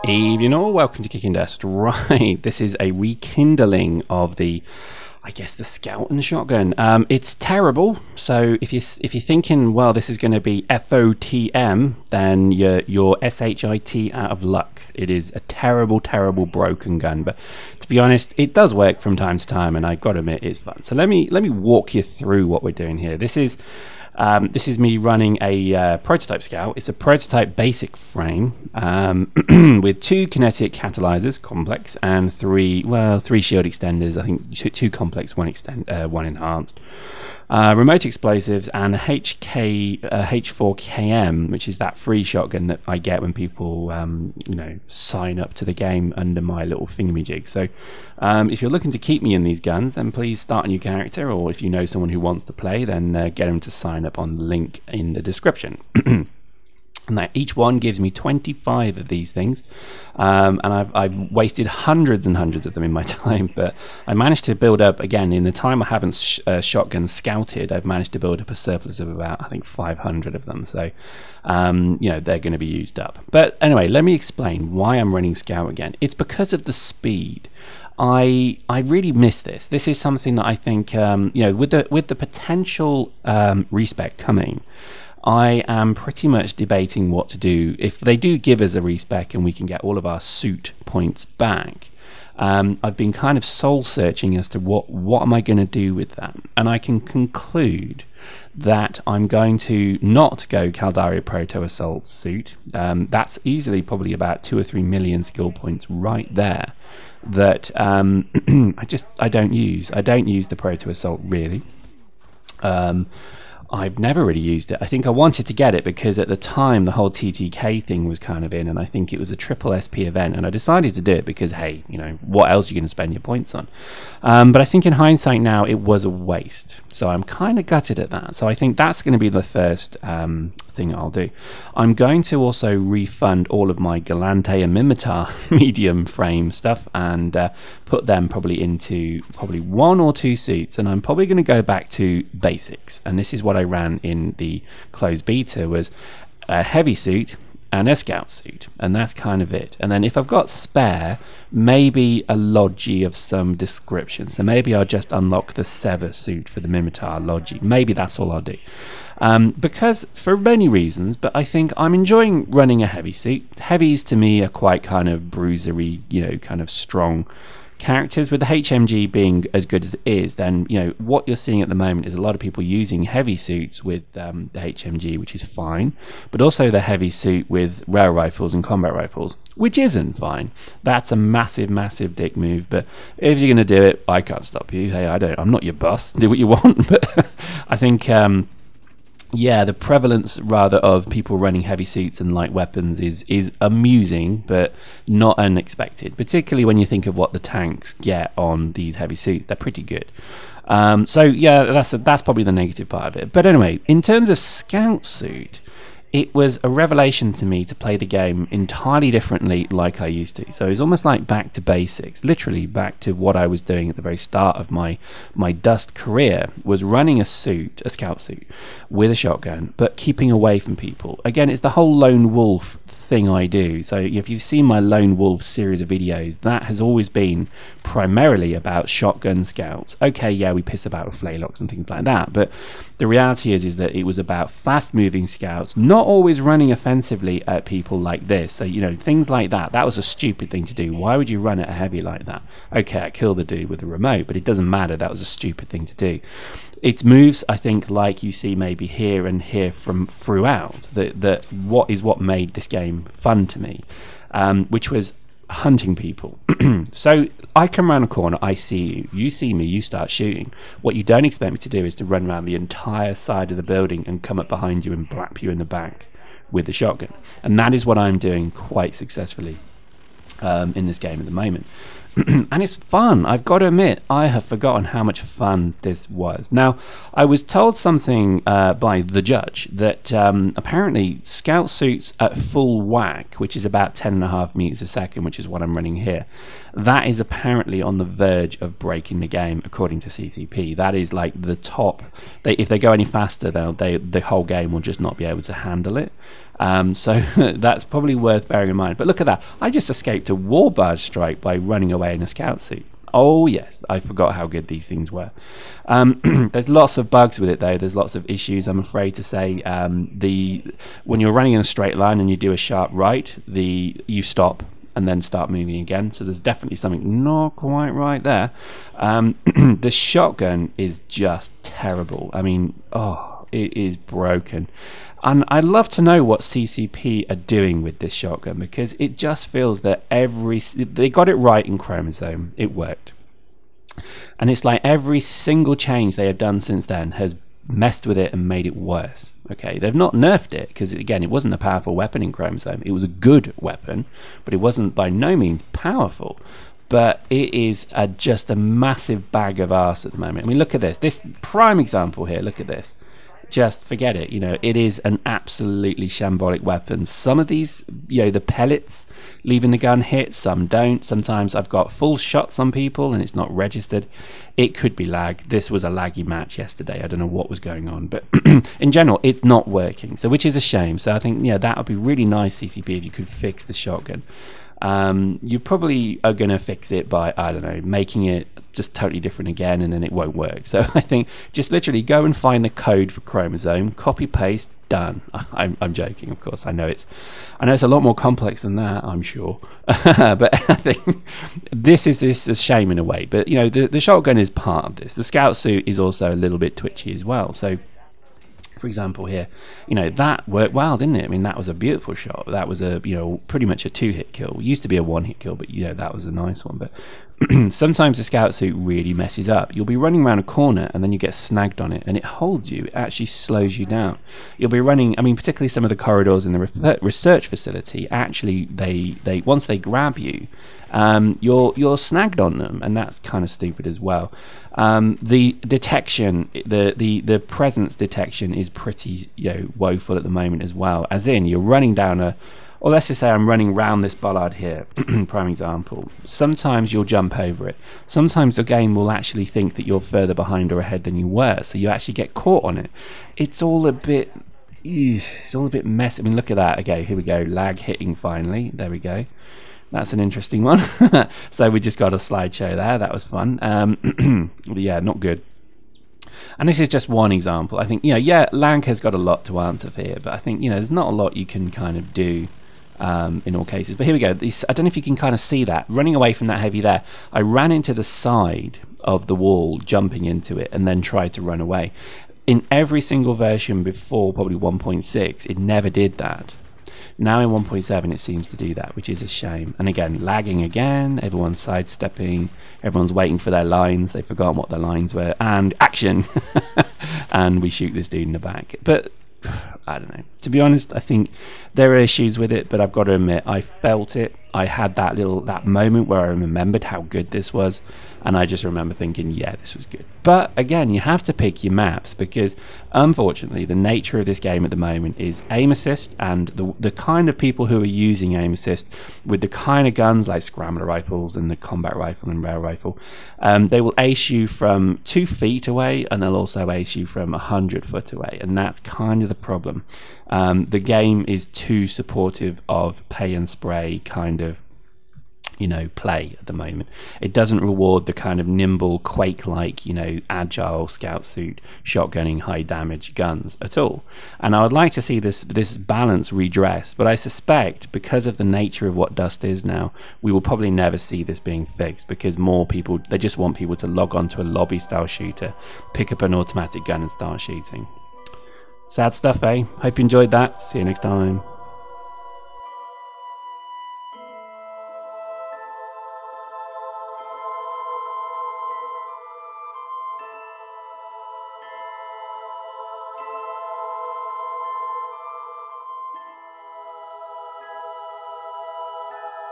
Evening all, welcome to Kicking Dust. Right, this is a rekindling of the, I guess, the Scout and Shotgun. It's terrible, so if you're thinking, well, this is going to be FOTM, then you're SHIT out of luck. It is a terrible, terrible broken gun, but to be honest, it does work from time to time, and I've got to admit, it's fun. So let me walk you through what we're doing here. This is me running a prototype Scout. It's a prototype basic frame with 2 kinetic catalyzers, complex, and 3 shield extenders. I think 2 complex, 1 enhanced. Remote explosives and a H4KM, which is that free shotgun that I get when people sign up to the game under my little thingamajig. So if you're looking to keep me in these guns, then please start a new character, or if you know someone who wants to play, then get them to sign up on the link in the description. And that each one gives me 25 of these things, and I've wasted hundreds and hundreds of them in my time, but I managed to build up, again, in the time I haven't shotgun scouted, I've managed to build up a surplus of about, I think, 500 of them. So they're going to be used up. But anyway, let me explain why I'm running Scout again. It's because of the speed. I really miss this. This is something that I think with the potential respec coming, I am pretty much debating what to do if they do give us a respec and we can get all of our suit points back. I've been kind of soul searching as to what am I going to do with that, and I can conclude that I'm going to not go Caldaria Proto Assault suit. That's easily probably about 2 or 3 million skill points right there that I don't use. I don't use the Proto Assault really. I've never really used it. I think I wanted to get it because at the time the whole TTK thing was kind of in, and I think it was a triple SP event, and I decided to do it because, hey, what else are you going to spend your points on? But I think in hindsight now it was a waste, so I'm kind of gutted at that. So I think that's going to be the first thing I'll do. I'm going to also refund all of my Galante and Mimitar medium frame stuff and put them probably into 1 or 2 suits, and I'm probably going to go back to basics. And this is what I ran in the closed beta, was a heavy suit and a scout suit, and that's kind of it. And then if I've got spare, maybe a Logi of some description. So maybe I'll just unlock the Sever suit for the Mimitar Logi. Maybe that's all I'll do. Because for many reasons, but I think I'm enjoying running a heavy suit. Heavies to me are quite kind of bruisery, kind of strong characters. With the HMG being as good as it is, then what you're seeing at the moment is a lot of people using heavy suits with the HMG, which is fine, but also the heavy suit with rail rifles and combat rifles, which isn't fine. That's a massive dick move, but if you're going to do it, I can't stop you. Hey, I'm not your boss. Do what you want. But I think the prevalence rather of people running heavy suits and light weapons is amusing, but not unexpected, particularly when you think of what the tanks get on these heavy suits. They're pretty good. That's probably the negative part of it. But anyway, in terms of scout suit, it was a revelation to me to play the game entirely differently like I used to. So it was almost like back to basics, literally back to what I was doing at the very start of my Dust career, was running a scout suit with a shotgun, but keeping away from people. Again, it's the whole lone wolf thing I do. So if you've seen my lone wolf series of videos, that has always been primarily about shotgun scouts. Okay, yeah, we piss about with flaylocks and things like that, but the reality is that it was about fast moving scouts, not always running offensively at people like this. So things like that was a stupid thing to do. Why would you run at a heavy like that? Okay, I killed the dude with a remote, but it doesn't matter. That was a stupid thing to do. It's moves, I think, like you see maybe here and here from throughout, that what made this game fun to me, which was hunting people. So I come around a corner, I see you see me, you start shooting. What you don't expect me to do is to run around the entire side of the building and come up behind you and blap you in the back with the shotgun. And that is what I'm doing quite successfully in this game at the moment. And it's fun. I've got to admit, I have forgotten how much fun this was. Now, I was told something by the judge that apparently scout suits at full whack, which is about 10.5 meters a second, which is what I'm running here, that is apparently on the verge of breaking the game, according to CCP. That is like the top. If they go any faster, the whole game will just not be able to handle it. So that's probably worth bearing in mind. But look at that. I just escaped a war barge strike by running away in a scout suit. Oh yes, I forgot how good these things were. There's lots of bugs with it though. There's lots of issues, I'm afraid to say. When you're running in a straight line and you do a sharp right, you stop and then start moving again. So there's definitely something not quite right there. The shotgun is just terrible. I mean, it is broken. And I'd love to know what CCP are doing with this shotgun, because it just feels that they got it right in Chromosome. It worked. And it's like every single change they have done since then has messed with it and made it worse. Okay, they've not nerfed it, because again, it wasn't a powerful weapon in Chromosome. It was a good weapon, but it wasn't by no means powerful. But it is just a massive bag of arse at the moment. I mean, look at this prime example here. Look at this. Just forget it. It is an absolutely shambolic weapon. Some of these, the pellets leaving the gun hit, some don't. Sometimes I've got full shots on people and it's not registered. It could be lag. This was a laggy match yesterday. I don't know what was going on, but in general, it's not working. So, which is a shame. So I think, that would be really nice, CCP, if you could fix the shotgun. You probably are going to fix it by, I don't know, making it just totally different again, and then it won't work. So I think just literally go and find the code for Chromosome, copy paste, done. I'm joking, of course. I know it's a lot more complex than that, I'm sure. But I think this is a shame in a way. But the shotgun is part of this. The scout suit is also a little bit twitchy as well. So, for example, here, that worked well, didn't it? I mean, that was a beautiful shot. That was pretty much a 2-hit kill. It used to be a 1-hit kill, but that was a nice one. But sometimes the scout suit really messes up. You'll be running around a corner and then you get snagged on it, and it holds you. It actually slows you down. You'll be running. I mean, particularly some of the corridors in the research facility. Actually, they once they grab you, you're snagged on them, and that's kind of stupid as well. The detection, the presence detection is pretty woeful at the moment as well. As in, you're running down or let's just say I'm running round this bollard here, prime example. Sometimes you'll jump over it. Sometimes the game will actually think that you're further behind or ahead than you were, so you actually get caught on it. It's all a bit messy. I mean, look at that. Okay, here we go. Lag hitting finally. There we go. That's an interesting one. So we just got a slideshow there. That was fun. Yeah, not good. And this is just one example. I think, Lank has got a lot to answer for here, but I think, there's not a lot you can kind of do in all cases. But here we go. I don't know if you can kind of see that. Running away from that heavy there, I ran into the side of the wall, jumping into it, and then tried to run away. In every single version before probably 1.6, it never did that. Now in 1.7 it seems to do that, which is a shame. And again, lagging again, everyone's sidestepping, everyone's waiting for their lines, they've forgotten what their lines were, and action! And we shoot this dude in the back. But I don't know. To be honest, I think there are issues with it, but I've got to admit, I felt it. I had that moment where I remembered how good this was, and I just remember thinking, yeah, this was good. But again, you have to pick your maps, because unfortunately the nature of this game at the moment is aim assist, and the kind of people who are using aim assist with the kind of guns like scrambler rifles and the combat rifle and rail rifle, they will ace you from 2 feet away, and they'll also ace you from 100 foot away, and that's kind of the problem. The game is too supportive of pay and spray kind of play at the moment. It doesn't reward the kind of nimble, Quake-like, agile scout suit, shotgunning, high damage guns at all. And I would like to see this balance redressed, but I suspect because of the nature of what Dust is now, we will probably never see this being fixed, because more people, they just want people to log on to a lobby-style shooter, pick up an automatic gun and start shooting. Sad stuff, eh? Hope you enjoyed that. See you next time.